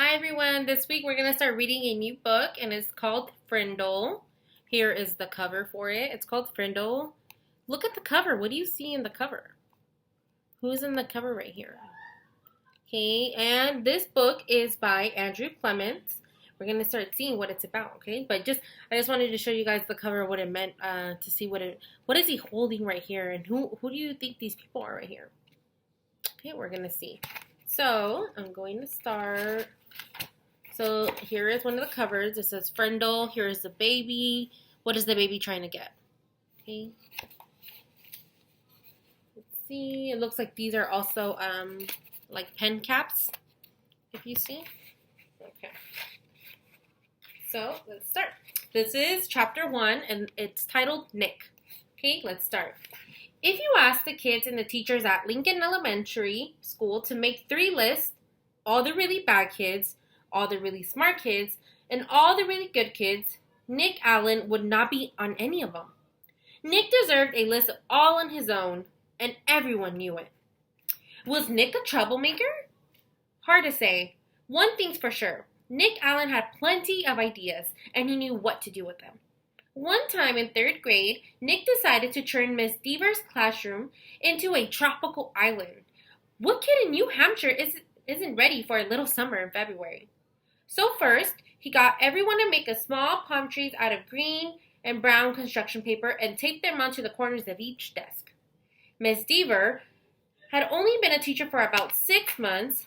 Hi everyone, this week we're going to start reading a new book and it's called Frindle. Here is the cover for it. It's called Frindle. Look at the cover. What do you see in the cover? Who's in the cover right here? Okay, and this book is by Andrew Clements. We're going to start seeing what it's about, okay? But I just wanted to show you guys the cover, what it meant, to see what is he holding right here and who do you think these people are right here? Okay, we're going to see. So, I'm going to start. So, here is one of the covers. It says Frindle. Here is the baby. What is the baby trying to get? Okay. Let's see. It looks like these are also like pen caps, if you see. Okay. So, let's start. This is chapter 1, and it's titled Nick. Okay, let's start. If you ask the kids and the teachers at Lincoln Elementary School to make 3 lists, all the really bad kids, all the really smart kids, and all the really good kids, Nick Allen would not be on any of them. Nick deserved a list all on his own, and everyone knew it. Was Nick a troublemaker? Hard to say. One thing's for sure. Nick Allen had plenty of ideas, and he knew what to do with them. One time in 3rd grade, Nick decided to turn Miss Deaver's classroom into a tropical island. What kid in New Hampshire isn't ready for a little summer in February? So first, he got everyone to make a small palm trees out of green and brown construction paper and taped them onto the corners of each desk. Miss Deaver had only been a teacher for about 6 months,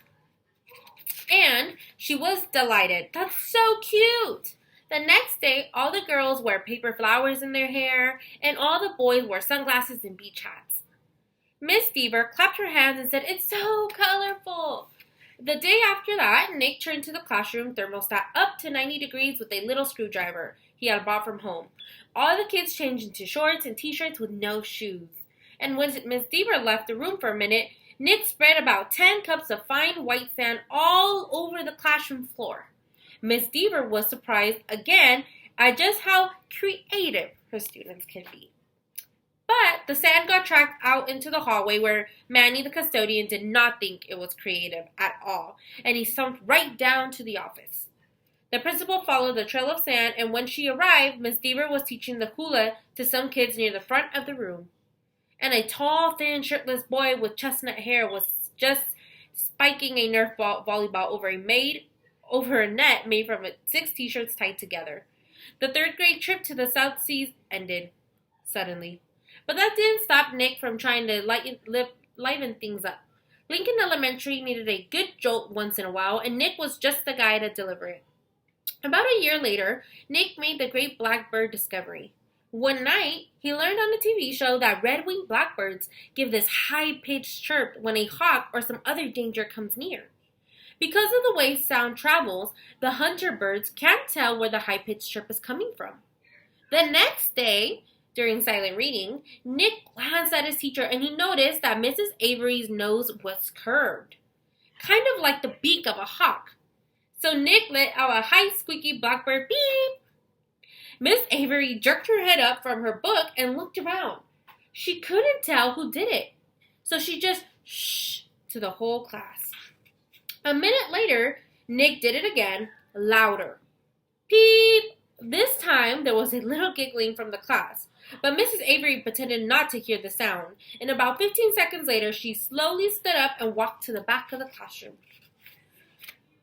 and she was delighted. That's so cute! The next day, all the girls wear paper flowers in their hair, and all the boys wore sunglasses and beach hats. Miss Deaver clapped her hands and said, "It's so colorful." The day after that, Nick turned to the classroom thermostat up to 90 degrees with a little screwdriver he had brought from home. All the kids changed into shorts and t-shirts with no shoes. And when Miss Deaver left the room for a minute, Nick spread about 10 cups of fine white sand all over the classroom floor. Miss Deaver was surprised again at just how creative her students can be. But the sand got tracked out into the hallway where Manny, the custodian, did not think it was creative at all, and he stumped right down to the office. The principal followed the trail of sand, and when she arrived, Miss Deaver was teaching the hula to some kids near the front of the room. And a tall, thin, shirtless boy with chestnut hair was just spiking a Nerf volleyball over a net made from 6 t-shirts tied together. The 3rd grade trip to the South Seas ended suddenly. But that didn't stop Nick from trying to liven things up. Lincoln Elementary needed a good jolt once in a while, and Nick was just the guy to deliver it. About a year later, Nick made the great blackbird discovery. One night, he learned on a TV show that red-winged blackbirds give this high-pitched chirp when a hawk or some other danger comes near. Because of the way sound travels, the hunter birds can't tell where the high-pitched chirp is coming from. The next day, during silent reading, Nick glanced at his teacher and he noticed that Mrs. Avery's nose was curved, kind of like the beak of a hawk. So Nick let out a high squeaky blackbird beep. Miss Avery jerked her head up from her book and looked around. She couldn't tell who did it, so she just shh to the whole class. A minute later, Nick did it again, louder. Peep! This time, there was a little giggling from the class, but Mrs. Avery pretended not to hear the sound, and about 15 seconds later, she slowly stood up and walked to the back of the classroom.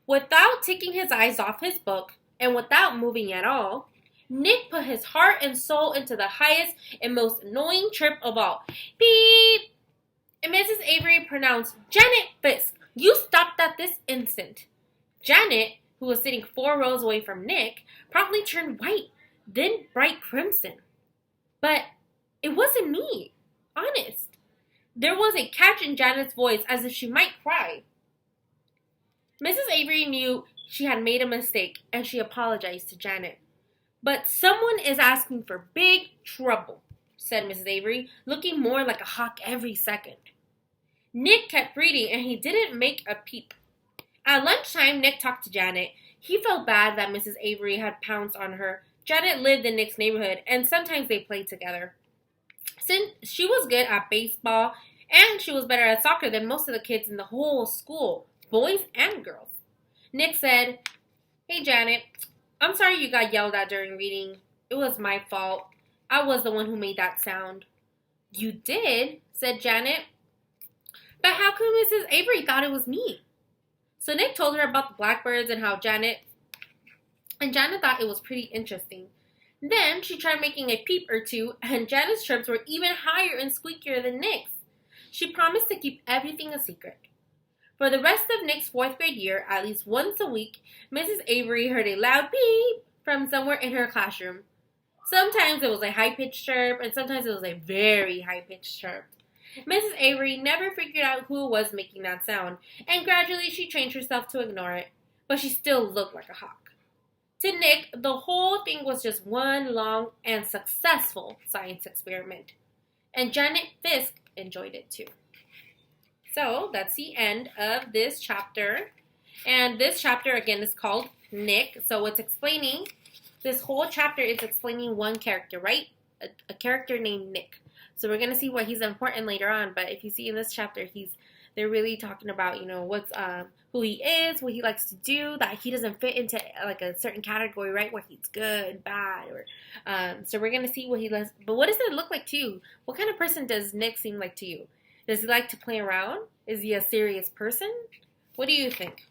Without taking his eyes off his book, and without moving at all, Nick put his heart and soul into the highest and most annoying chirp of all. Beep! And Mrs. Avery pronounced, "Janet Fisk, you stop that this instant." Janet, who was sitting 4 rows away from Nick, promptly turned white, then bright crimson. But it wasn't me. Honest. There was a catch in Janet's voice as if she might cry. Mrs. Avery knew she had made a mistake, and she apologized to Janet. "But someone is asking for big trouble," said Mrs. Avery, looking more like a hawk every second. Nick kept reading, and he didn't make a peep. At lunchtime, Nick talked to Janet. He felt bad that Mrs. Avery had pounced on her. Janet lived in Nick's neighborhood, and sometimes they played together. Since she was good at baseball, and she was better at soccer than most of the kids in the whole school, boys and girls. Nick said, "Hey, Janet, I'm sorry you got yelled at during reading. It was my fault. I was the one who made that sound." "You did?" said Janet. "But how come Mrs. Avery thought it was me?" So Nick told her about the blackbirds and how Janet thought it was pretty interesting. Then she tried making a peep or two, and Janet's chirps were even higher and squeakier than Nick's. She promised to keep everything a secret. For the rest of Nick's 4th grade year, at least once a week, Mrs. Avery heard a loud beep from somewhere in her classroom. Sometimes it was a high-pitched chirp, and sometimes it was a very high-pitched chirp. Mrs. Avery never figured out who was making that sound, and gradually she trained herself to ignore it, but she still looked like a hawk. To Nick, the whole thing was just one long and successful science experiment, and Janet Fisk enjoyed it too. So that's the end of this chapter, and this chapter again is called Nick. So it's explaining, this whole chapter is explaining one character, right? A character named Nick. So we're going to see why he's important later on. But if you see in this chapter, they're really talking about, what's who he is, what he likes to do, that he doesn't fit into like a certain category, right? Where he's good, bad, or so we're going to see what he likes. But what does it look like to you? What kind of person does Nick seem like to you? Does he like to play around? Is he a serious person? What do you think?